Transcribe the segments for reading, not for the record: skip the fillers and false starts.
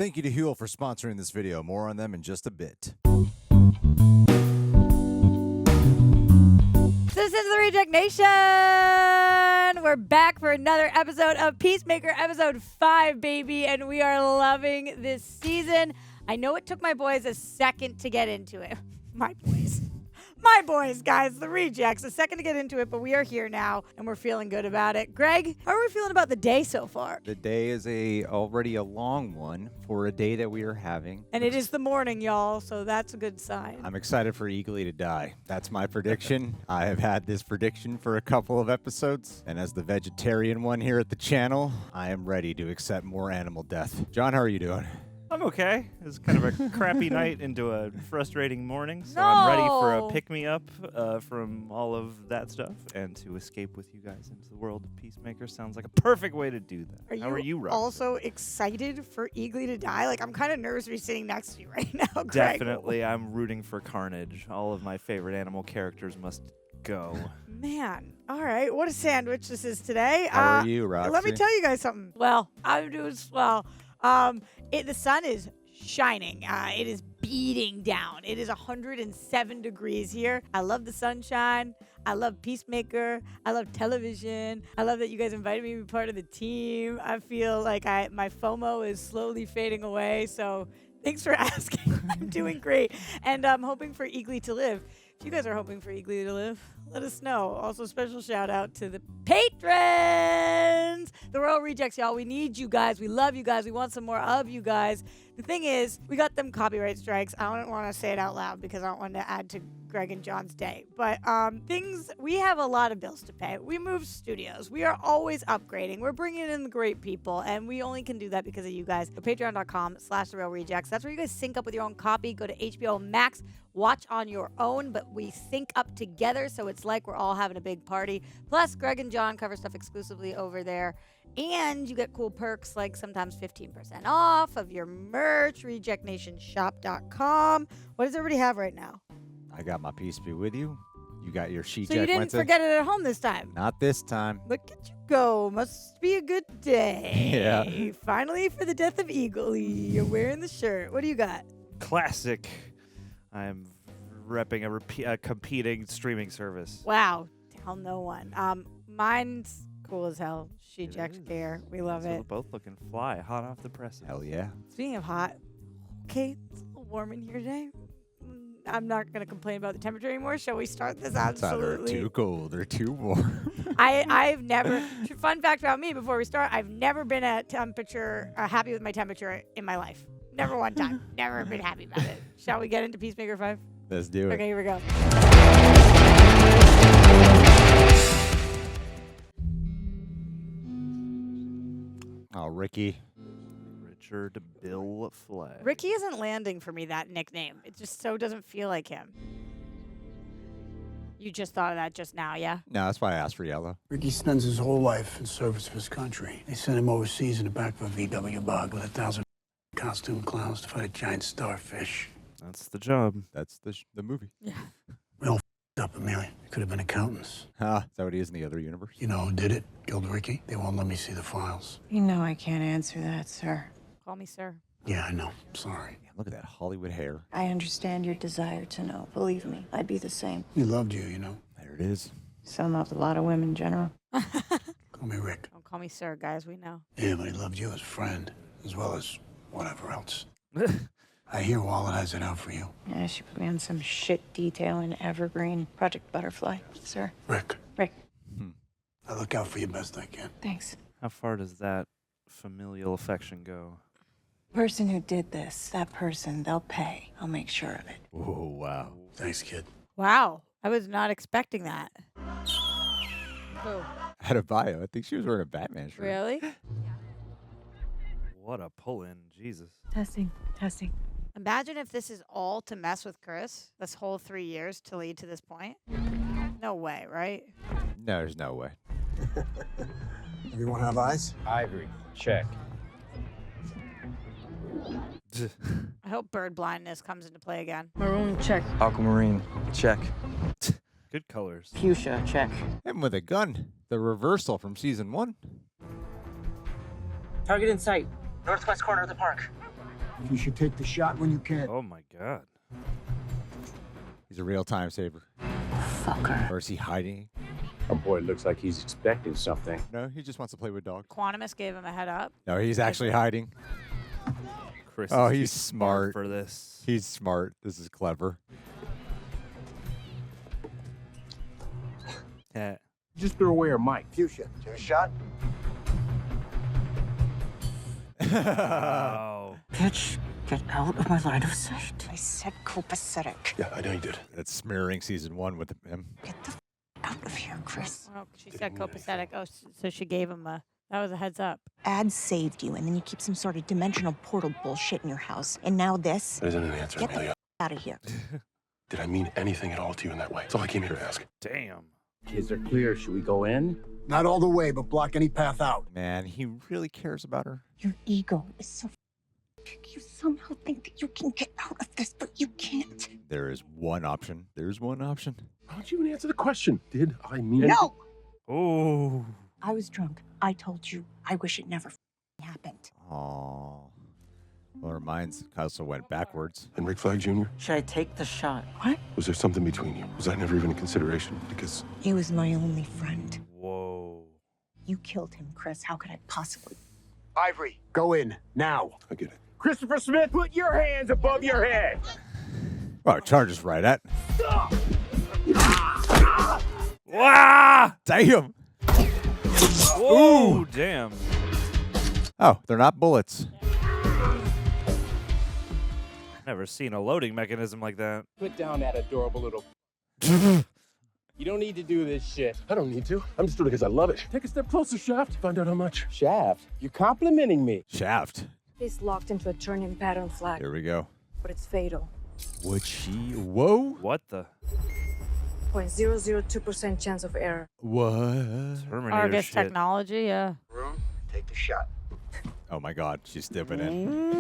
Thank you to HUEL for sponsoring this video. More on them in just a bit. Citizens of the Reject Nation! We're back for another episode of Peacemaker, episode 5, baby, and we are loving this season. I know it took my boys a second to get into it. My boys, guys, the Rejects, a second to get into it, but we are here now, and we're feeling good about it. Greg, how are we feeling about the day so far? The day is already a long one for a day that we are having. And it is the morning, y'all, so that's a good sign. I'm excited for Eagly to die. That's my prediction. I have had this prediction for a couple of episodes, and as the vegetarian one here at the channel, I am ready to accept more animal death. John, how are you doing? I'm okay. It's kind of a crappy night into a frustrating morning, so I'm ready for a pick-me-up from all of that stuff, and to escape with you guys into the world of Peacemaker sounds like a perfect way to do that. How are you, Roxy? Also excited for Eagly to die? Like, I'm kind of nervous to be sitting next to you right now, Greg. Definitely, I'm rooting for carnage. All of my favorite animal characters must go. Man, all right, what a sandwich this is today. How are you, Roxy? Let me tell you guys something. Well, I'm doing swell. The sun is shining. It is beating down. It is 107 degrees here. I love the sunshine. I love Peacemaker. I love television. I love that you guys invited me to be part of the team. I feel like my FOMO is slowly fading away. So thanks for asking. I'm doing great. And I'm hoping for Eagly to live. If you guys are hoping for Eagly to live, let us know. Also, special shout out to the patrons, the Royal Rejects, y'all. We need you guys. We love you guys. We want some more of you guys. The thing is, we got them copyright strikes. I don't want to say it out loud because I don't want to add to Greg and John's day. But we have a lot of bills to pay. We moved studios. We are always upgrading. We're bringing in the great people, and we only can do that because of you guys. Go patreon.com/The Real Rejects. That's where you guys sync up with your own copy. Go to HBO Max. Watch on your own, but we sync up together, so it's like we're all having a big party. Plus, Greg and John cover stuff exclusively over there. And you get cool perks like sometimes 15% off of your merch, rejectnationshop.com. What does everybody have right now? I got my Peace Be With You. You got your She So you didn't forget it at home this time? Not this time. Look at you go. Must be a good day. Yeah. Finally, for the death of Eagly, you're wearing the shirt. What do you got? Classic. I'm repping a competing streaming service. Wow. Tell no one. Mine's cool as hell. She Jacks Care. We love So it. we're both looking fly, hot off the presses. Hell yeah. Speaking of hot, okay, it's a little warm in here today. I'm not going to complain about the temperature anymore. Shall we start this? It's either Absolutely. too cold or too warm. I've never, fun fact about me before we start, I've never been happy with my temperature in my life. Never one time. Never been happy about it. Shall we get into Peacemaker 5? Let's do it. Okay, here we go. Oh, Ricky. Richard Bill Flagg. Ricky isn't landing for me, that nickname. It just so doesn't feel like him. You just thought of that just now, yeah? No, that's why I asked for yellow. Ricky spends his whole life in service of his country. They sent him overseas in the back of a VW bug with 1,000 costume clowns to fight a giant starfish. That's the job. That's the movie. Yeah. We all f***ed up, Emilia. Could have been accountants. Is that what he is in the other universe? You know who did it? Killed Ricky. They won't let me see the files. You know I can't answer that, sir. Call me sir. Yeah, I know. Sorry. Man, look at that Hollywood hair. I understand your desire to know. Believe me, I'd be the same. He loved you, you know. There it is. Some of a lot of women, General. Call me Rick. Don't call me sir, guys. We know. Yeah, but he loved you as a friend, as well as whatever else. I hear Wallet has it out for you. Yeah, she put me on some shit detail in Evergreen. Project Butterfly, sir. Rick, Rick, I look out for you best I can. thanks. How far does that familial affection go? Person who did this, that person, they'll pay. I'll make sure of it. Oh, wow. Thanks, kid. Wow. I was not expecting that. Oh, Adebayo. I think she was wearing a Batman shirt. really? What a pull-in, Jesus. Testing. Imagine if this is all to mess with Chris, this whole 3 years to lead to this point. No way, right? No, there's no way. Everyone have eyes? Ivory, check. I hope bird blindness comes into play again. Maroon, check. Aquamarine, check. Good colors. Fuchsia, check. Him with a gun. The reversal from season 1. Target in sight. Northwest corner of the park. You should take the shot when you can. Oh my god. He's a real time saver. Fucker. Or is he hiding? Our boy looks like he's expecting something. No, he just wants to play with dogs. Quantimus gave him a head up. No, he's actually hiding. Chris Oh, is he's too smart. for this. He's smart. This is clever. Yeah. Just threw away her mic. Fuchsia, take a shot. Oh. Bitch, get out of my line of sight. I said copacetic. Yeah, I know you did. That's smearing season 1 with him. Get the out of here, Chris. Oh, she said copacetic. Oh, so she gave him that was a heads up. Ad saved you, and then you keep some sort of dimensional portal bullshit in your house. And now this? That isn't an answer, Get the Emilia. out of here. Did I mean anything at all to you in that way? That's all I came here to ask. Damn. Kids are clear. Should we go in? Not all the way, but block any path out. Man, he really cares about her. Your ego is so big. You somehow think that you can get out of this, but you can't. There is one option. There's one option. Why don't you even answer the question? Did I mean No! Oh. I was drunk. I told you. I wish it never happened. Aww. Well, her minds also went backwards. And Rick Flag Jr.? Should I take the shot? What? Was there something between you? Was I never even a consideration? Because He was my only friend. Whoa. You killed him, Chris. How could I possibly? Ivory, go in now. I get it. Christopher Smith, put your hands above your head. Oh, charges right at. Wow! Damn. Whoa, damn. Oh, they're not bullets. Never seen a loading mechanism like that. Put down that adorable little... You don't need to do this shit. I don't need to. I'm just doing it because I love it. Take a step closer, Shaft. Find out how much. Shaft, you're complimenting me. Shaft. He's locked into a turning pattern flag, Here we go. but it's fatal. Would she? Whoa. What the? 0.002% chance of error. What? Terminator Argus shit. technology, yeah. Room, take the shot. Oh my God, she's dipping in.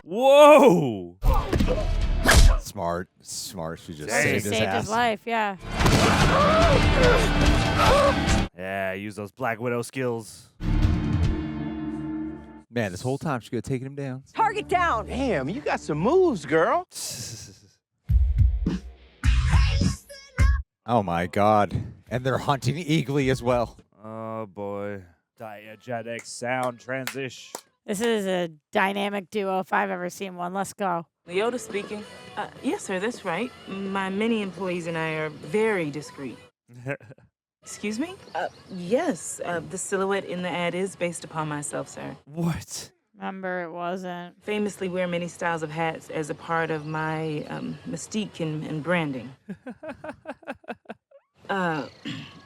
Whoa! Smart. She just Dang. She saved his saved ass. his life, yeah. Yeah, use those Black Widow skills. Man, this whole time she could have taken him down. Target down! Damn, you got some moves, girl. Oh my God. And they're hunting eagerly as well. Oh boy. Diegetic sound transition. This is a dynamic duo if I've ever seen one. Let's go. Leota speaking. Yes, sir, that's right. My many employees and I are very discreet. Excuse me? Yes, the silhouette in the ad is based upon myself, sir. What? Remember, it wasn't. Famously wear many styles of hats as a part of my mystique and branding.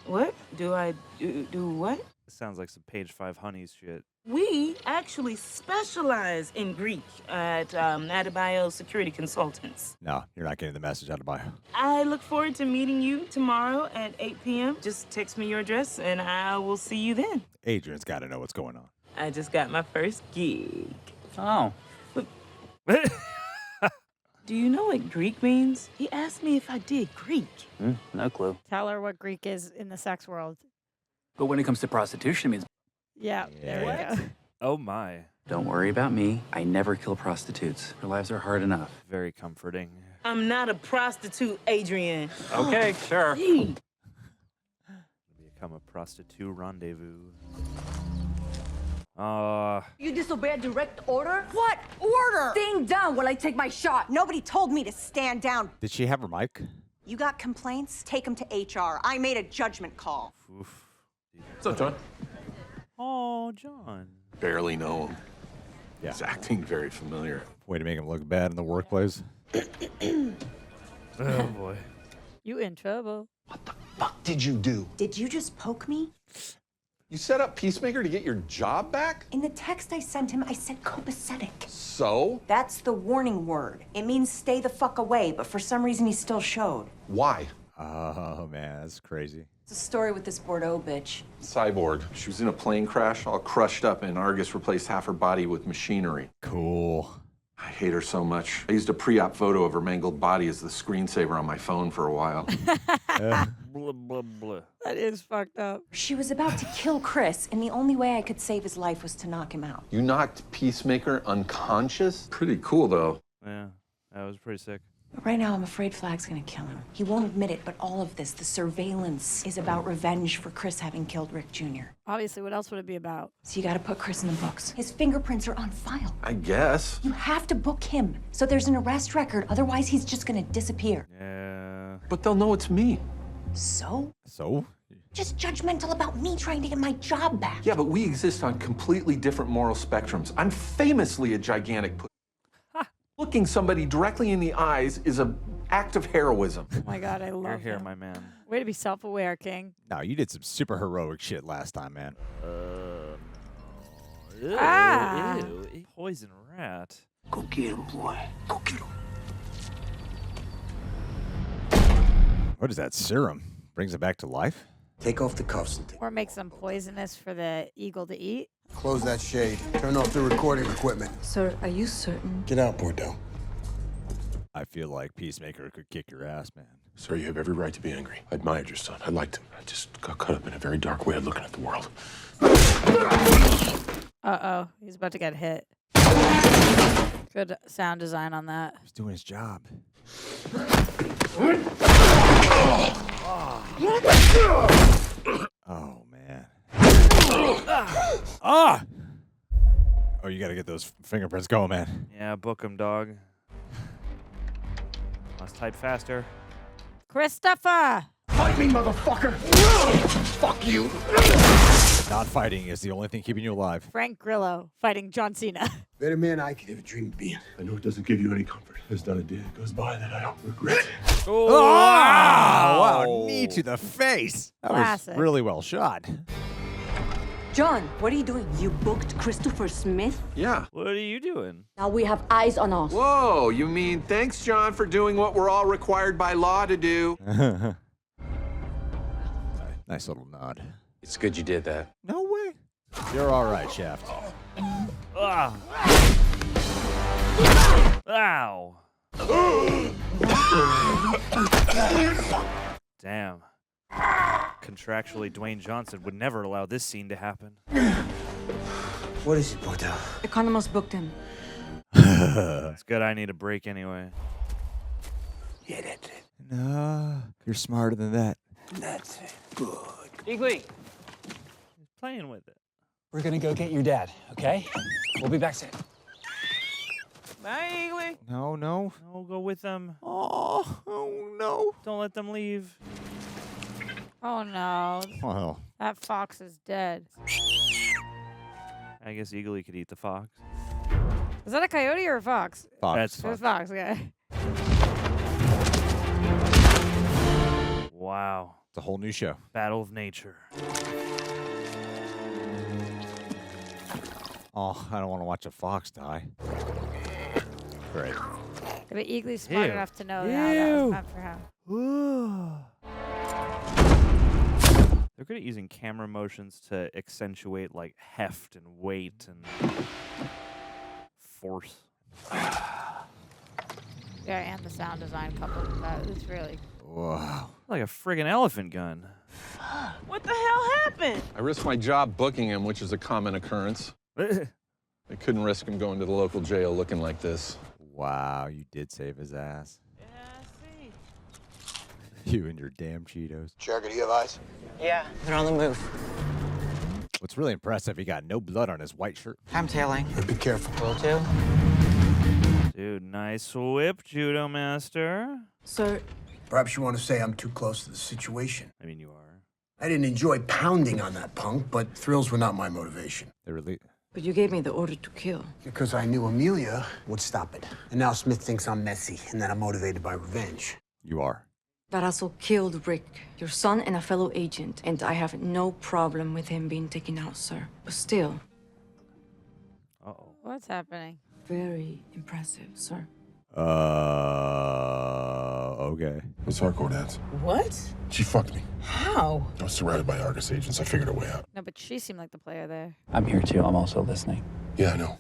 What? Do I do what? Sounds like some page 5 honeys shit. We actually specialize in Greek at Adebayo Security Consultants. No, you're not getting the message out of bio. I look forward to meeting you tomorrow at 8 p.m. Just text me your address and I will see you then. Adrian's got to know what's going on. I just got my first gig. Oh. Do you know what Greek means? He asked me if I did Greek. No clue. Tell her what Greek is in the sex world. But when it comes to prostitution, it means Yeah, there we go. Oh my. don't worry about me. I never kill prostitutes. Their lives are hard enough. Very comforting. I'm not a prostitute, Adrian. Okay, sure. Hey. Become a prostitute rendezvous. You disobey a direct order? What order? Staying down while I take my shot. Nobody told me to stand down. Did she have her mic? You got complaints? Take them to HR. I made a judgment call. Oof. What's up, John? Oh, John. Barely know him. Yeah. He's acting very familiar. Way to make him look bad in the workplace. Oh boy. You in trouble. What the fuck did you do? Did you just poke me? You set up Peacemaker to get your job back? In the text I sent him, I said copacetic. So? That's the warning word. It means stay the fuck away, but for some reason he still showed. Why? Oh, man, that's crazy. It's a story with this Bordeaux bitch. Cyborg. She was in a plane crash, all crushed up, and Argus replaced half her body with machinery. Cool. I hate her so much. I used a pre-op photo of her mangled body as the screensaver on my phone for a while. Blah, blah, blah. That is fucked up. She was about to kill Chris, and the only way I could save his life was to knock him out. You knocked Peacemaker unconscious? Pretty cool, though. Yeah, that was pretty sick. But right now, I'm afraid Flag's gonna kill him. He won't admit it, but all of this, the surveillance, is about revenge for Chris having killed Rick Jr. Obviously, what else would it be about? So you gotta put Chris in the books. His fingerprints are on file. I guess. You have to book him, so there's an arrest record. Otherwise, he's just gonna disappear. Yeah. But they'll know it's me. So? So? Just judgmental about me trying to get my job back. Yeah, but we exist on completely different moral spectrums. I'm famously a gigantic Looking somebody directly in the eyes is an act of heroism. Oh my God, I love You're here, him. my man. Way to be self-aware, King. No, you did some super heroic shit last time, man. Ew, Ah. ew. Poison rat. Go get him, boy. Go get him. What is that serum? Brings it back to life? Take off the cuffs and Or make some poisonous for the eagle to eat. close that shade. Turn off the recording equipment. Sir, are you certain? Get out, Bordeaux. I feel like Peacemaker could kick your ass, man. Sir, you have every right to be angry. I admired your son. I liked him. I just got caught up in a very dark way of looking at the world. Uh-oh, he's about to get hit. Good sound design on that. He's doing his job. Oh, man. Ah! Oh, you gotta get those fingerprints going, man. Yeah, book him, dog. Must type faster. Christopher! Fight me, motherfucker! Fuck you! Not fighting is the only thing keeping you alive. Frank Grillo fighting John Cena. Better man I could ever dream of being. I know it doesn't give you any comfort. There's not a day that goes by that I don't regret. Oh, wow, knee to the face. That Classic. was really well shot. John, what are you doing? You booked Christopher Smith? Yeah. What are you doing? Now we have eyes on us. Whoa, you mean thanks, John, for doing what we're all required by law to do? Nice little nod. It's good you did that. No way. You're all right, Shaft. Ah. Ow. Damn. Contractually, Dwayne Johnson would never allow this scene to happen. What is it, Bordeaux? Economos booked him. It's good I need a break anyway. Yeah, that's it. No, you're smarter than that. That's it. Good. Eagly, He's playing with it. we're gonna go get your dad, okay? We'll be back soon. Bye, Eagly. No, no. No, go with them. Oh, no. Don't let them leave. Oh no, Well, that fox is dead. I guess Eagly could eat the fox. Is that a coyote or a fox? Fox. That's It's a fox. fox, okay. Wow. it's a whole new show. Battle of nature. Oh, I don't want to watch a fox die. Great. But Eagly's smart Ew. enough to know that was Ew. meant for him. They're good at using camera motions to accentuate like heft and weight and force. Yeah, and the sound design coupled with that. It's really Wow. Like a friggin' elephant gun. What the hell happened? I risked my job booking him, which is a common occurrence. I couldn't risk him going to the local jail looking like this. Wow, you did save his ass. Yeah, I see. You and your damn Cheetos. Jagger, do you have eyes? Yeah, they're on the move. What's really impressive, he got no blood on his white shirt. I'm tailing. Be careful. Will do. Dude, nice whip, Judo Master. Sir, Perhaps you want to say I'm too close to the situation. I mean, you are. I didn't enjoy pounding on that punk, but thrills were not my motivation. They really. but you gave me the order to kill. Because I knew Emilia would stop it. And now Smith thinks I'm messy and that I'm motivated by revenge. You are. That asshole killed Rick, your son and a fellow agent, and I have no problem with him being taken out, sir. But still, Uh-oh. what's happening? very impressive, sir. Okay. What's Harcourt at? What? She fucked me. How? I was surrounded by Argus agents. I figured a way out. No, but she seemed like the player there. I'm here too. I'm also listening. Yeah, I know.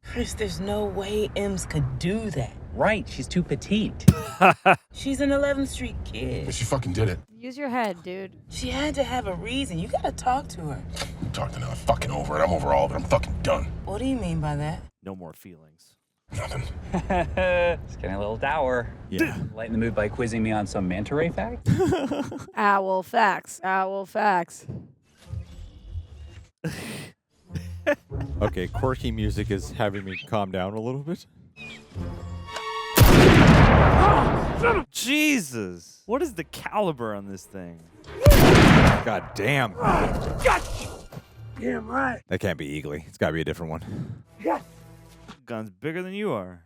Chris, there's no way Ems could do that. Right, she's too petite. She's an 11th Street kid. But she fucking did it. Use your head, dude. She had to have a reason. You gotta talk to her. Talk to another fucking over it. I'm over all of it. I'm fucking done. What do you mean by that? No more feelings. Nothing. It's getting a little dour. Yeah. Lighten the mood by quizzing me on some manta ray fact? Owl facts. Owl facts. Okay, quirky music is having me calm down a little bit. Jesus! What is the caliber on this thing? God damn. Damn right. That can't be Eagly. It's got to be a different one. Gun's bigger than you are.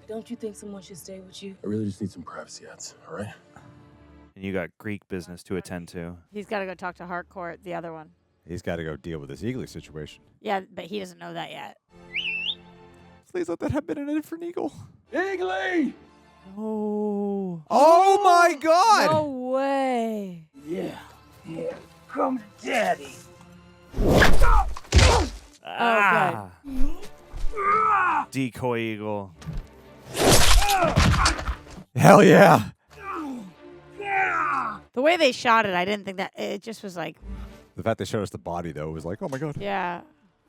Don't you think someone should stay with you? I really just need some privacy ads, all right? And you got Greek business to attend to. He's got to go talk to Harcourt, the other one. He's got to go deal with this Eagly situation. Yeah, but he doesn't know that yet. Please let that have been a different Eagle. Eagly! Oh. Oh my God! No way. Yeah. Come to daddy. Ah. Decoy eagle. Hell yeah! The way they shot it, I didn't think that. It just was like, The fact they showed us the body, though, was like, oh my God. yeah.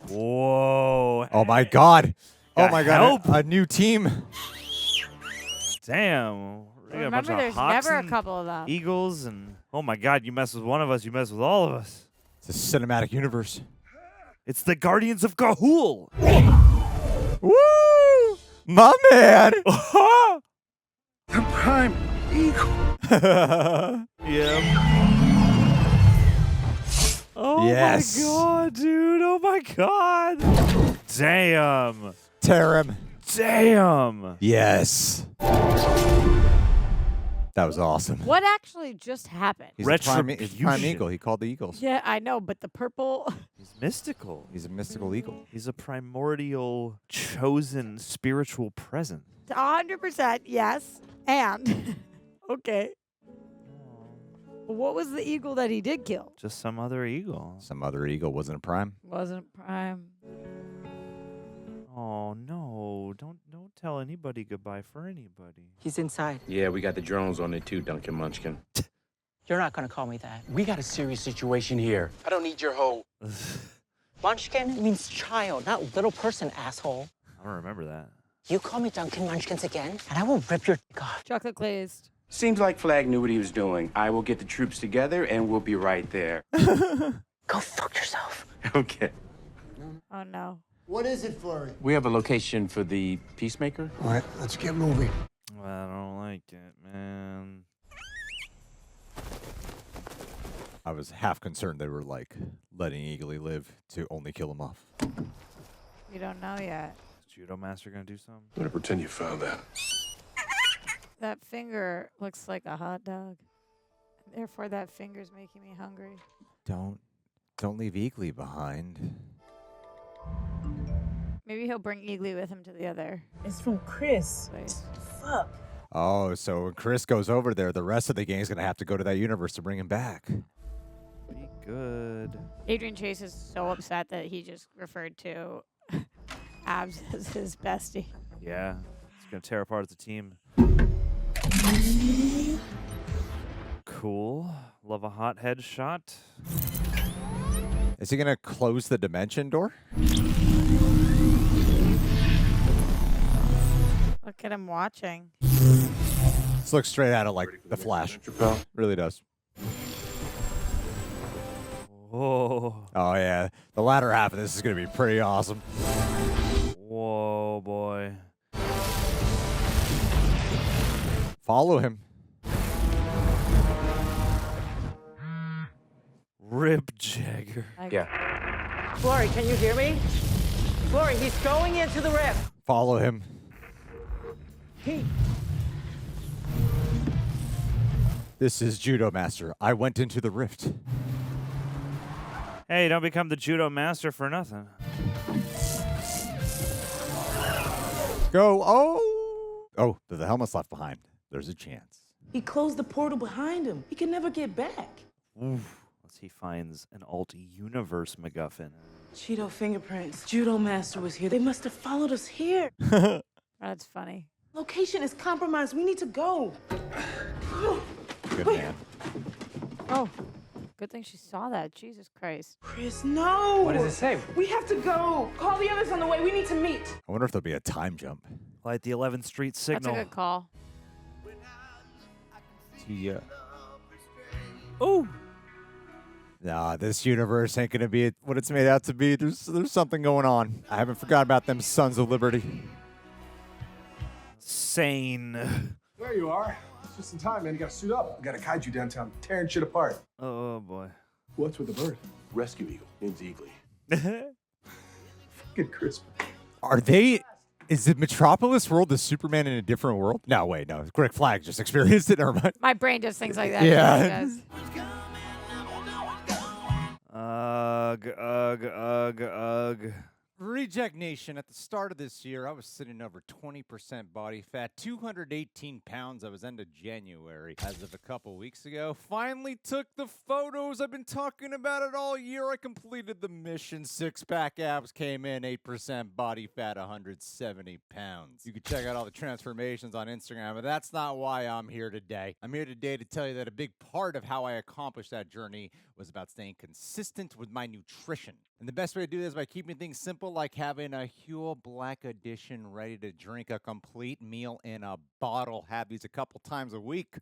Whoa. Oh my God. Oh Got my God. help. A new team. Damn. We got a bunch Remember, of there's hawks never a and couple of them. eagles and oh my God, you mess with one of us, you mess with all of us. It's a cinematic universe. It's the Guardians of Ga'Hoole. Woo! My man! The prime eagle. Yeah. Oh Yes. my God, dude. Oh my God. Damn. Tear him. Damn. Yes. That was awesome. What actually just happened? He's a prime Retribution. eagle. He called the Eagles. Yeah, I know, but the purple. He's mystical. He's a mystical eagle. He's a primordial, chosen spiritual presence. 100%, yes. And, okay. What was the eagle that he did kill? Just some other eagle. Some other eagle wasn't a prime. Wasn't prime. Oh no! Don't tell anybody goodbye for anybody. He's inside. Yeah, we got the drones on it too, Duncan Munchkin. You're not gonna call me that. We got a serious situation here. I don't need your whole... Munchkin means child, not little person, asshole. I don't remember that. You call me Duncan Munchkins again, and I will rip your dick off. Chocolate glazed. Seems like Flag knew what he was doing. I will get the troops together and we'll be right there. Go fuck yourself. Okay. Oh, no. What is it, Flurry? We have a location for the Peacemaker. All right, let's get moving. I don't like it, man. I was half concerned they were like letting Eagly live to only kill him off. We don't know yet. Is Judo Master gonna do something? I'm gonna pretend you found that. That finger looks like a hot dog. Therefore, that finger's making me hungry. Don't leave Eagly behind. Maybe he'll bring Eagly with him to the other It's from Chris. place. Fuck. Oh, so when Chris goes over there, the rest of the gang's gonna have to go to that universe to bring him back. Be good. Adrian Chase is so upset that he just referred to Abs as his bestie. Yeah, it's gonna tear apart the team. Cool. Love a hot headshot. Is he gonna close the dimension door? Look at him watching. This looks straight out of like the Flash. Really does. Whoa. Oh yeah, the latter half of this is gonna be pretty awesome. Whoa, boy. Follow him. Rip Jagger. Yeah. Flurry, can you hear me? Flurry, he's going into the rift. Follow him. This is Judo Master. I went into the rift. Hey, don't become the Judo Master for nothing. Go. Oh, the helmet's left behind. There's a chance. He closed the portal behind him. He can never get back. Oof. Unless he finds an alt-universe MacGuffin. Cheeto fingerprints. Judo Master was here. They must have followed us here. That's funny. Location is compromised. We need to go. Good man. Oh, good thing she saw that. Jesus Christ. Chris, no. What does it say? We have to go. Call the others on the way. We need to meet. I wonder if there'll be a time jump. Like the 11th Street signal. That's a good call. Yeah. Oh. Nah, this universe ain't gonna be what it's made out to be. There's something going on. I haven't forgot about them Sons of Liberty. Sane. There you are. Just in time, man. You gotta suit up. We got a kaiju downtown tearing shit apart. Oh, boy. What's with the bird? Rescue eagle. Name's Eagly. Fucking crisp. Are they? Is the Metropolis world the Superman in a different world? No, wait, no. Greg Flag just experienced it. Never mind. My brain does things like that. Yeah. Ugh. Reject Nation, at the start of this year, I was sitting over 20% body fat, 218 pounds. I was end of January. As of a couple weeks ago, finally took the photos. I've been talking about it all year. I completed the mission. Six-pack abs came in, 8% body fat, 170 pounds. You can check out all the transformations on Instagram, but that's not why I'm here today. I'm here today to tell you that a big part of how I accomplished that journey was about staying consistent with my nutrition. And the best way to do this is by keeping things simple, like having a HUEL Black Edition ready to drink a complete meal in a bottle. Have these a couple times a week.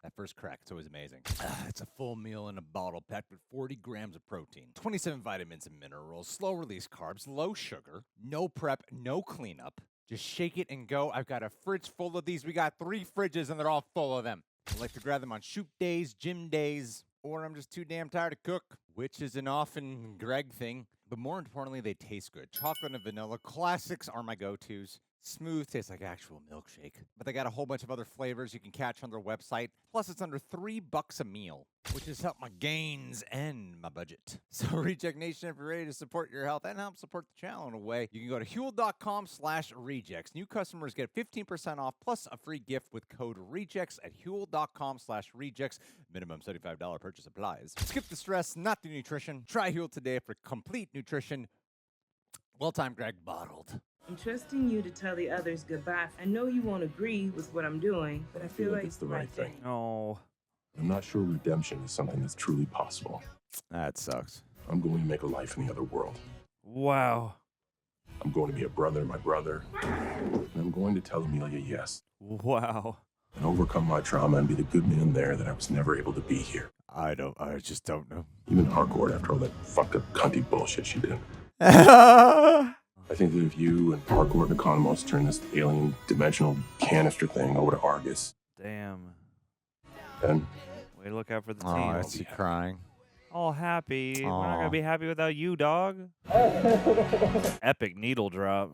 That first crack, it's always amazing. It's a full meal in a bottle packed with 40 grams of protein, 27 vitamins and minerals, slow release carbs, low sugar, no prep, no cleanup. Just shake it and go. I've got a fridge full of these. We got 3 fridges and they're all full of them. I like to grab them on shoot days, gym days, or I'm just too damn tired to cook, which is an often Greg thing. But more importantly, they taste good. Chocolate and vanilla classics are my go-tos. Smooth, tastes like actual milkshake. But they got a whole bunch of other flavors you can catch on their website. Plus, it's under $3 a meal, which has helped my gains and my budget. So, Reject Nation, if you're ready to support your health and help support the channel in a way, you can go to HUEL.com/rejects. New customers get 15% off plus a free gift with code REJECTS at HUEL.com/rejects. Minimum $75 purchase applies. Skip the stress, not the nutrition. Try HUEL today for complete nutrition. Well-timed, Greg, bottled. I'm trusting you to tell the others goodbye. I know you won't agree with what I'm doing, but I feel like it's the right thing. Oh. I'm not sure redemption is something that's truly possible. That sucks. I'm going to make a life in the other world. Wow. I'm going to be a brother to my brother. And I'm going to tell Emilia yes. Wow. And overcome my trauma and be the good man there that I was never able to be here. I just don't know. Even Harcourt, after all that fucked up cunty bullshit she did. I think that if you and Harcourt and Economos turn this alien dimensional canister thing over to Argus. Damn. Then? Way to look out for the Oh, team. I see crying. All happy. We're not Aw. going to be happy without you, dog. Epic needle drop.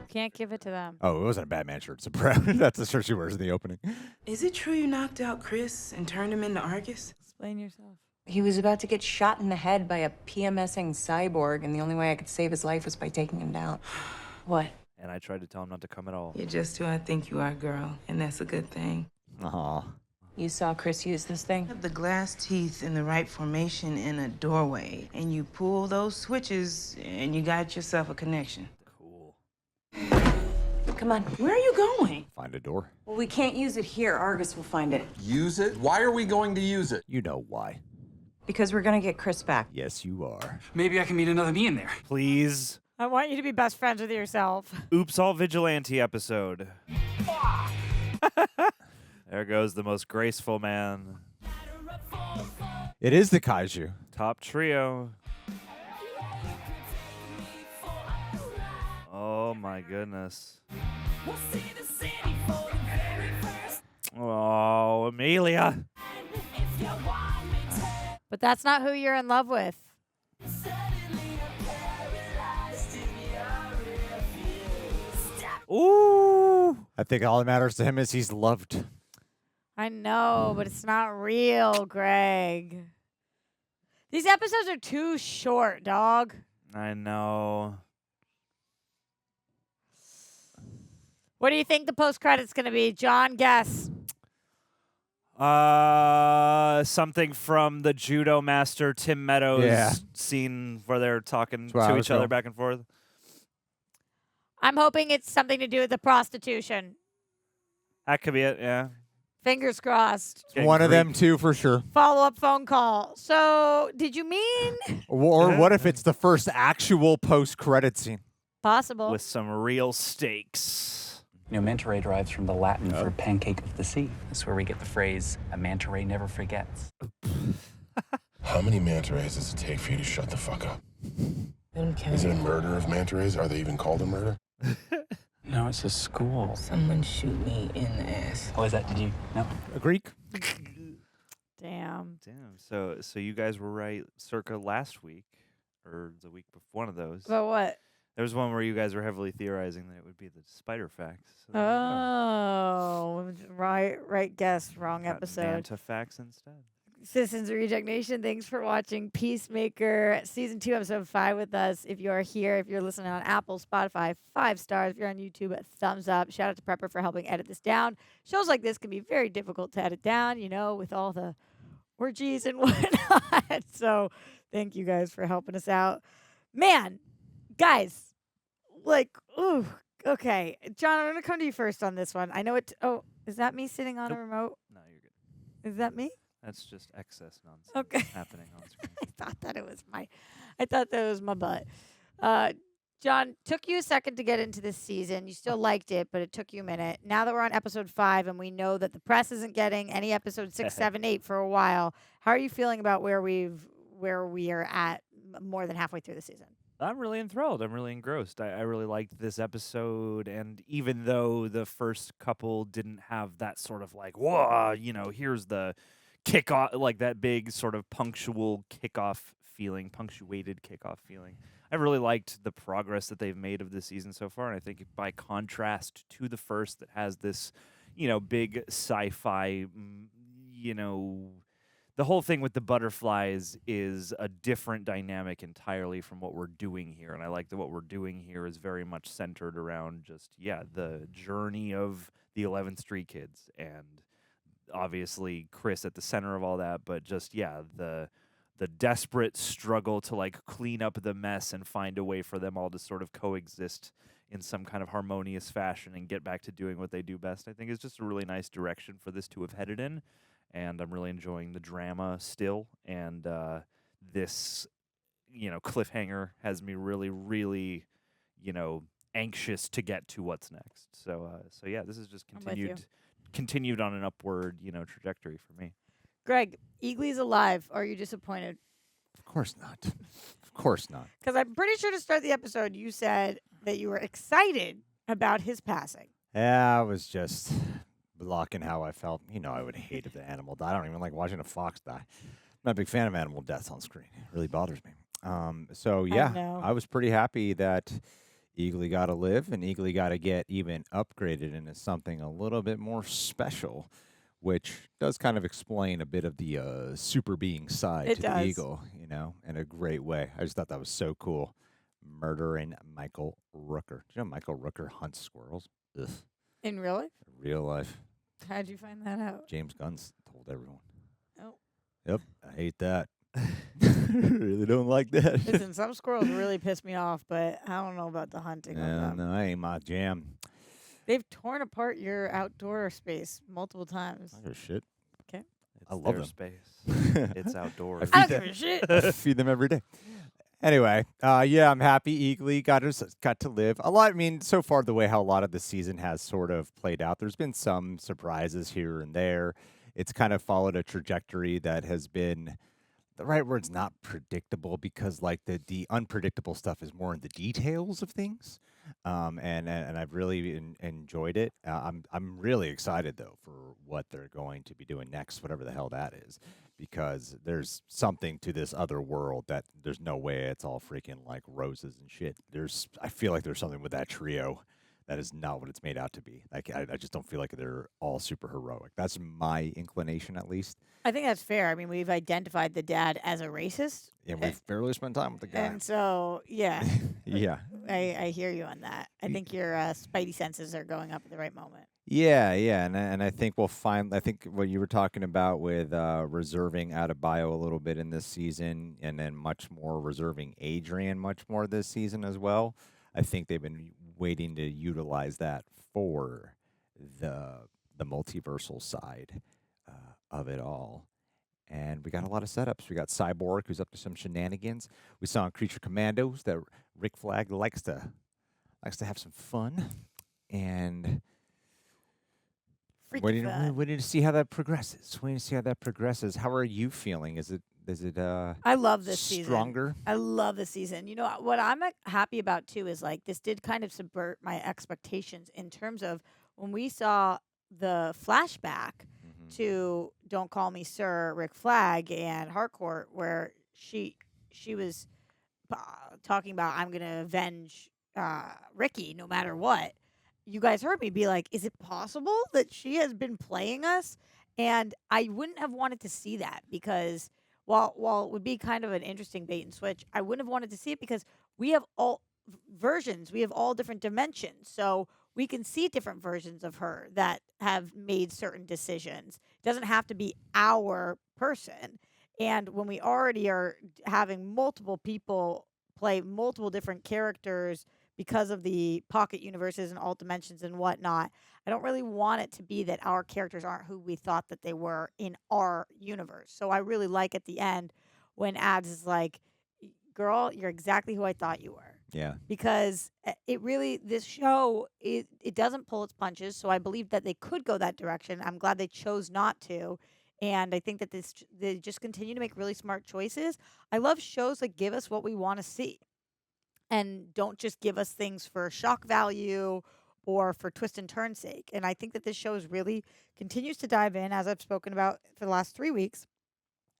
Can't give it to them. Oh, it wasn't a Batman shirt. It's a brown. That's the shirt she wears in the opening. Is it true you knocked out Chris and turned him into Argus? Explain yourself. He was about to get shot in the head by a PMSing cyborg, and the only way I could save his life was by taking him down. What? And I tried to tell him not to come at all. You're just who I think you are, girl, and that's a good thing. Aw. You saw Chris use this thing? Have the glass teeth in the right formation in a doorway, and you pull those switches, and you got yourself a connection. Cool. Come on. Where are you going? Find a door. Well, we can't use it here. Argus will find it. Use it? Why are we going to use it? You know why. Because we're gonna get Chris back. Yes, you are. Maybe I can meet another me in there. Please. I want you to be best friends with yourself. Oops, all vigilante episode. There goes the most graceful man. It is the kaiju. Top trio. Oh my goodness. Oh, Emilia. But that's not who you're in love with. Ooh. I think all that matters to him is he's loved. I know, but it's not real, Greg. These episodes are too short, dog. I know. What do you think the post-credit's going to be? John, guess. Something from the judo master Tim Meadows scene where they're talking to each other back and forth. I'm hoping it's something to do with the prostitution. That could be it, yeah. Fingers crossed. One of them too, for sure. Follow-up phone call. So, did you mean? Or what if it's the first actual post-credit scene? Possible. With some real stakes. You know, manta ray derives from the Latin for pancake of the sea. That's where we get the phrase, a manta ray never forgets. How many manta rays does it take for you to shut the fuck up? Is it a murder of manta rays? Are they even called a murder? No, it's a school. Someone shoot me in the ass. Oh, is that, did you? No? A Greek? Damn. So you guys were right circa last week, or the week before, one of those. About what? There was one where you guys were heavily theorizing that it would be the spider facts. So Oh, right guess, wrong got episode. Manta facts instead. Citizens of Reject Nation, thanks for watching Peacemaker Season 2, Episode 5 with us. If you are here, if you're listening on Apple, Spotify, 5 stars. If you're on YouTube, a thumbs up. Shout out to Prepper for helping edit this down. Shows like this can be very difficult to edit down, you know, with all the orgies and whatnot. So thank you guys for helping us out. Man, guys, like, ooh, okay. John, I'm going to come to you first on this one. I know it. Oh, is that me sitting on a remote? No, you're good. Is that me? That's just excess nonsense Okay. happening on screen. I thought that was my butt. John, took you a second to get into this season. You still liked it, but it took you a minute. Now that we're on episode 5 and we know that the press isn't getting any episode 6, 7, 8 for a while, how are you feeling about where we are at more than halfway through the season? I'm really enthralled. I'm really engrossed. I really liked this episode, and even though the first couple didn't have that sort of like, whoa, you know, here's the kickoff, like that big sort of punctuated kickoff feeling. I really liked the progress that they've made of this season so far, and I think by contrast to the first that has this, you know, big sci-fi, you know, the whole thing with the butterflies is a different dynamic entirely from what we're doing here. And I like that what we're doing here is very much centered around just, the journey of the 11th Street kids. And obviously Chris at the center of all that, but just, the desperate struggle to like clean up the mess and find a way for them all to sort of coexist in some kind of harmonious fashion and get back to doing what they do best, I think is just a really nice direction for this to have headed in. And I'm really enjoying the drama still. And this, cliffhanger has me really, really, anxious to get to what's next. So this is just continued on an upward, trajectory for me. Greg, Eagly's alive. Are you disappointed? Of course not. Of course not. Because I'm pretty sure to start the episode, you said that you were excited about his passing. Yeah, I was just blocking how I felt. I would hate if the animal died. I don't even like watching a fox die. I'm not a big fan of animal deaths on screen. It really bothers me. I was pretty happy that Eagly got to live and Eagly got to get even upgraded into something a little bit more special, which does kind of explain a bit of the super being side to the eagle, in a great way. I just thought that was so cool. Murdering Michael Rooker. Do you know Michael Rooker hunts squirrels? Ugh. In real life? Real life. How'd you find that out? James Gunn told everyone. Oh. Yep, I hate that. Really don't like that. Listen, some squirrels really piss me off, but I don't know about the hunting of them. No, that ain't my jam. They've torn apart your outdoor space multiple times. I give a shit. Okay. It's I love their them. space. It's outdoors. I don't give a shit. I feed them every day. Anyway, I'm happy Eagly got to live. So far the way how a lot of the season has sort of played out, there's been some surprises here and there. It's kind of followed a trajectory that has been, the right word's not predictable, because like the unpredictable stuff is more in the details of things. And I've really enjoyed it. I'm really excited though for what they're going to be doing next, whatever the hell that is, because there's something to this other world that there's no way it's all freaking like roses and shit. I feel like there's something with that trio that is not what it's made out to be. Like I just don't feel like they're all super heroic. That's my inclination, at least. I think that's fair. I mean, we've identified the dad as a racist. Yeah, we've barely spent time with the guy. And so, yeah. Yeah. I hear you on that. I think your spidey senses are going up at the right moment. Yeah, and I think we'll find. I think what you were talking about with reserving Adebayo a little bit in this season, and then much more reserving Adrian much more this season as well. I think they've been waiting to utilize that for the the multiversal side of it all. And we got a lot of setups. We got Cyborg, who's up to some shenanigans. We saw in Creature Commandos that Rick Flag likes to have some fun. And waiting to see how that progresses. How are you feeling? Is it I love this season. Stronger? I love this season. You know, what I'm happy about, too, is, like, this did kind of subvert my expectations in terms of when we saw the flashback to Don't Call Me Sir, Rick Flag, and Harcourt, where she was talking about, I'm going to avenge Ricky no matter what. You guys heard me be like, is it possible that she has been playing us? And I wouldn't have wanted to see that because while it would be kind of an interesting bait and switch, I wouldn't have wanted to see it because we have all versions. We have all different dimensions. So we can see different versions of her that have made certain decisions. It doesn't have to be our person. And when we already are having multiple people play multiple different characters because of the pocket universes and alt dimensions and whatnot, I don't really want it to be that our characters aren't who we thought that they were in our universe. So I really like at the end when Ads is like, girl, you're exactly who I thought you were. Yeah. Because this show, it doesn't pull its punches. So I believe that they could go that direction. I'm glad they chose not to. And I think that they just continue to make really smart choices. I love shows that give us what we want to see and don't just give us things for shock value or for twist and turn sake. And I think that this show is really continues to dive in, as I've spoken about for the last 3 weeks,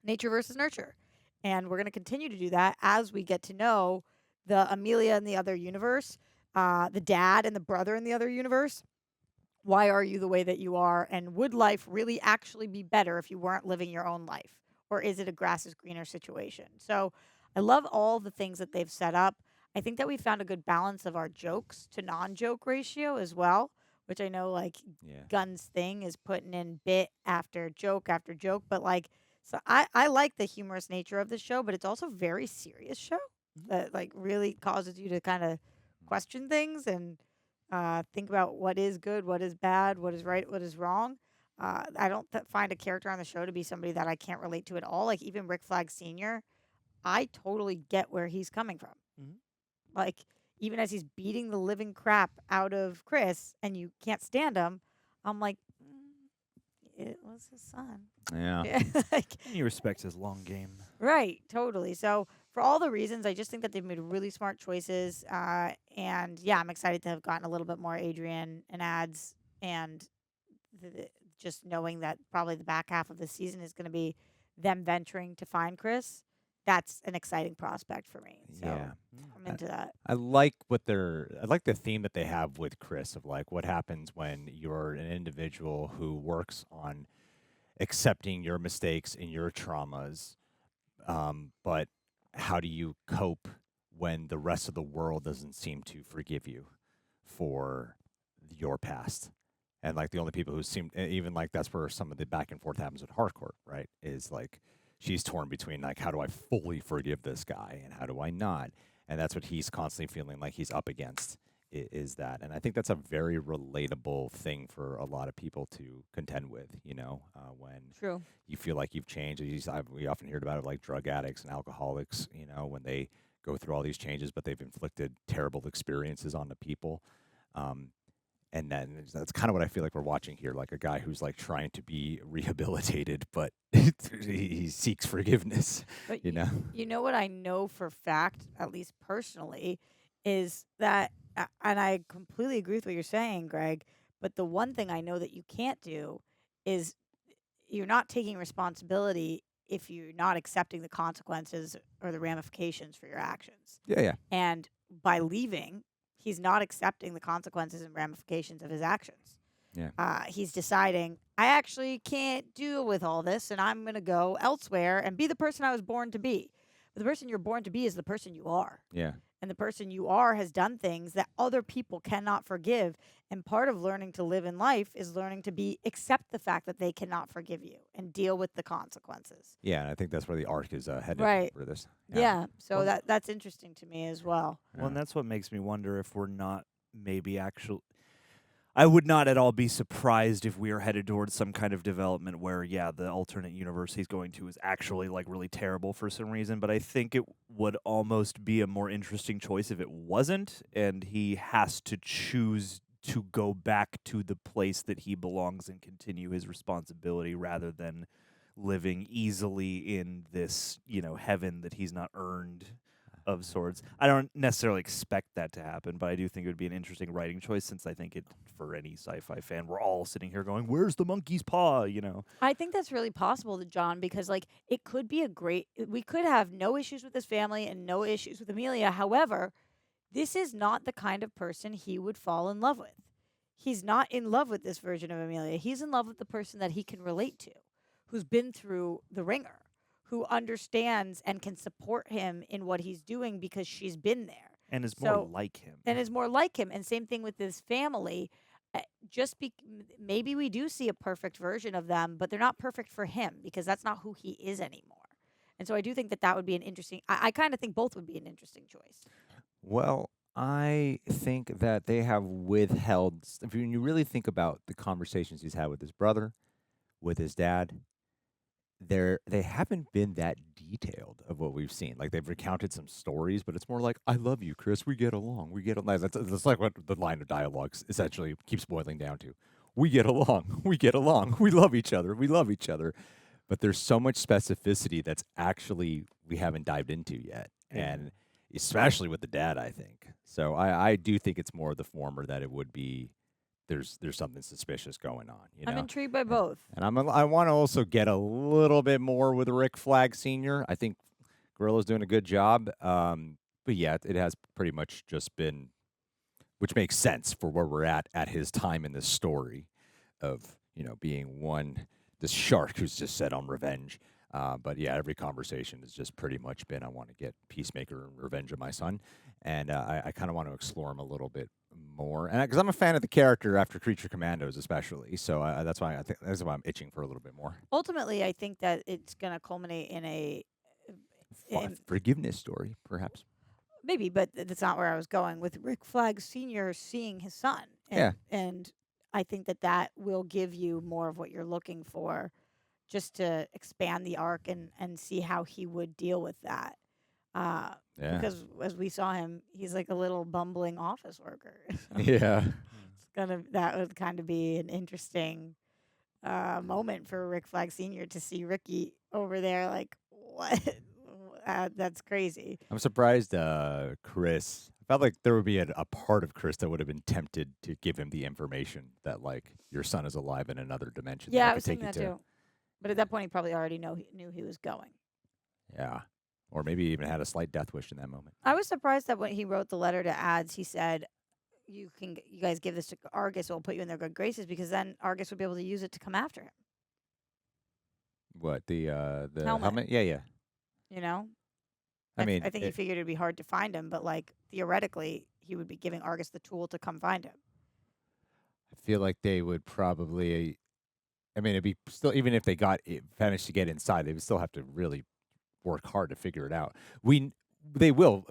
nature versus nurture. And we're going to continue to do that as we get to know the Emilia in the other universe, the dad and the brother in the other universe. Why are you the way that you are? And would life really actually be better if you weren't living your own life? Or is it a grass is greener situation? So I love all the things that they've set up. I think that we found a good balance of our jokes to non-joke ratio as well, which I know Gunn's thing is putting in bit after joke, but so I like the humorous nature of the show, but it's also a very serious show that really causes you to kind of question things and think about what is good, what is bad, what is right, what is wrong. I don't find a character on the show to be somebody that I can't relate to at all. Like even Rick Flag Sr., I totally get where he's coming from. Even as he's beating the living crap out of Chris and you can't stand him, I'm like, it was his son. Yeah. He respects his long game. Right, totally. So for all the reasons, I just think that they've made really smart choices. And yeah, I'm excited to have gotten a little bit more Adrian and Ads and just knowing that probably the back half of the season is going to be them venturing to find Chris. That's an exciting prospect for me. So I'm into that. I like the theme that they have with Chris of what happens when you're an individual who works on accepting your mistakes and your traumas, but how do you cope when the rest of the world doesn't seem to forgive you for your past? And the only people who seem, even that's where some of the back and forth happens with Harcourt, right? Is she's torn between how do I fully forgive this guy and how do I not? And that's what he's constantly feeling like he's up against is that. And I think that's a very relatable thing for a lot of people to contend with, when True. You feel like you've changed. We often hear about it drug addicts and alcoholics, when they go through all these changes, but they've inflicted terrible experiences on the people. And then that's kind of what I feel like we're watching here, a guy who's trying to be rehabilitated, but he seeks forgiveness. But you know what I know for fact, at least personally, is that, and I completely agree with what you're saying, Greg, but the one thing I know that you can't do is you're not taking responsibility if you're not accepting the consequences or the ramifications for your actions. Yeah. And by leaving, he's not accepting the consequences and ramifications of his actions. Yeah. He's deciding, I actually can't deal with all this, and I'm going to go elsewhere and be the person I was born to be. But the person you're born to be is the person you are. Yeah. And the person you are has done things that other people cannot forgive. And part of learning to live in life is learning to accept the fact that they cannot forgive you and deal with the consequences. Yeah, and I think that's where the arc is headed for this. Yeah. So that's interesting to me as well. Well, and that's what makes me wonder if we're not maybe actually. I would not at all be surprised if we are headed towards some kind of development where, yeah, the alternate universe he's going to is actually like really terrible for some reason. But I think it would almost be a more interesting choice if it wasn't, and he has to choose to go back to the place that he belongs and continue his responsibility rather than living easily in this, heaven that he's not earned. Of sorts. I don't necessarily expect that to happen, but I do think it would be an interesting writing choice since I think for any sci-fi fan, we're all sitting here going, where's the monkey's paw, I think that's really possible to John because, it could be we could have no issues with his family and no issues with Emilia. However, this is not the kind of person he would fall in love with. He's not in love with this version of Emilia. He's in love with the person that he can relate to, who's been through the ringer, who understands and can support him in what he's doing because she's been there. And is more like him. And is more like him. And same thing with his family. Maybe we do see a perfect version of them, but they're not perfect for him because that's not who he is anymore. And so I do think that would be an interesting... I kind of think both would be an interesting choice. Well, I think that they have withheld... When you really think about the conversations he's had with his brother, with his dad... They haven't been that detailed of what we've seen. Like they've recounted some stories, but it's more like, I love you, Chris. We get along. We get along. That's like what the line of dialogue essentially keeps boiling down to. We get along. We get along. We love each other. We love each other. But there's so much specificity that's actually we haven't dived into yet. And especially with the dad, I think. So I do think it's more the former that it would be there's something suspicious going on. I'm intrigued by both. And I want to also get a little bit more with Rick Flag Sr. I think Grillo's doing a good job. But yeah, it has pretty much just been, which makes sense for where we're at his time in this story of, being this shark who's just set on revenge. But yeah, every conversation has just pretty much been, I want to get Peacemaker and revenge of my son. And I kind of want to explore him a little bit more. And because I'm a fan of the character after Creature Commandos, especially. So that's why I'm itching for a little bit more. Ultimately, I think that it's going to culminate in a forgiveness story, perhaps. Maybe, but that's not where I was going with Rick Flag Sr. seeing his son. And I think that will give you more of what you're looking for, just to expand the arc and see how he would deal with that. Because as we saw him, he's like a little bumbling office worker. Yeah. That would kind of be an interesting moment for Rick Flag Sr. to see Ricky over there like, what? That's crazy. I'm surprised Chris... I felt like there would be a part of Chris that would have been tempted to give him the information that, like, your son is alive in another dimension. Yeah, I was thinking that too. But at that point, he probably already knew he was going. Yeah. Or maybe even had a slight death wish in that moment. I was surprised that when he wrote the letter to Ads, he said, you guys give this to Argus, we'll put you in their good graces, because then Argus would be able to use it to come after him. What, the helmet? Yeah. I mean, I think he figured it'd be hard to find him, but like theoretically, he would be giving Argus the tool to come find him. I feel like they would probably... I mean, it'd be still, even if they managed to get inside, they would still have to really work hard to figure it out. They will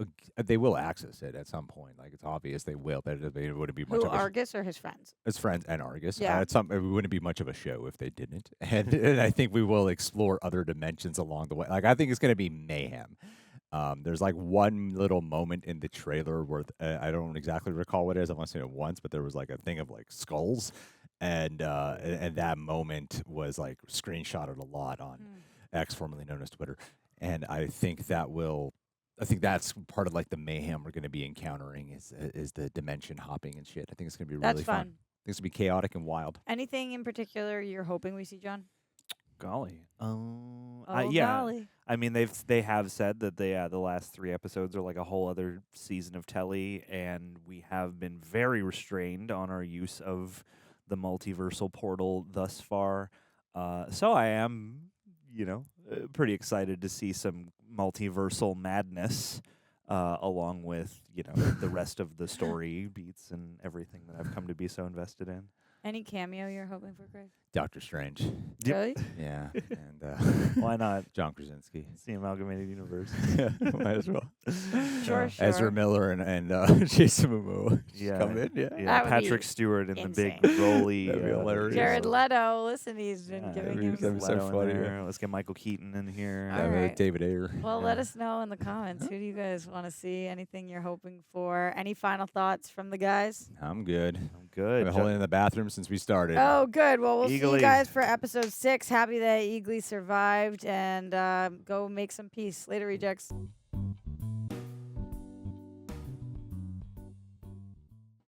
access it at some point. Like, it's obvious they will. It wouldn't be much of a... Argus or his friends? His friends and Argus. Yeah. It wouldn't be much of a show if they didn't. And I think we will explore other dimensions along the way. Like, I think it's going to be mayhem. There's like one little moment in the trailer where I don't exactly recall what it is. I've only seen it once, but there was like a thing of like skulls. And that moment was like screenshotted a lot on X, formerly known as Twitter. And I think that's part of like the mayhem we're going to be encountering is the dimension hopping and shit. I think it's going to be really fun. I think it's going to be chaotic and wild. Anything in particular you're hoping we see, John? Golly. Golly. I mean, they have said that the last 3 episodes are like a whole other season of telly, and we have been very restrained on our use of the multiversal portal thus far. So I am, pretty excited to see some multiversal madness along with, the rest of the story beats and everything that I've come to be so invested in. Any cameo you're hoping for, Greg? Doctor Strange. Really? Yeah. And Why not? John Krasinski. It's the amalgamated universe. Yeah, might as well. Sure. Ezra Miller and Jason Momoa just come in. Yeah. Yeah, That would Patrick be Stewart in the big insane. roly. That'd be hilarious. Jared Leto. Listen, he's been giving him. that'd be so Leto in funny, there. yeah. Let's get Michael Keaton in here. All right. David Ayer. Well, let us know in the comments. Who do you guys want to see? Anything you're hoping for? Any final thoughts from the guys? I'm good. I'm good. I've been holding in the bathroom since we started. Oh, good. Well, we'll see you Eagly. guys for episode 6. Happy that Eagly survived, and go make some peace. Later, rejects.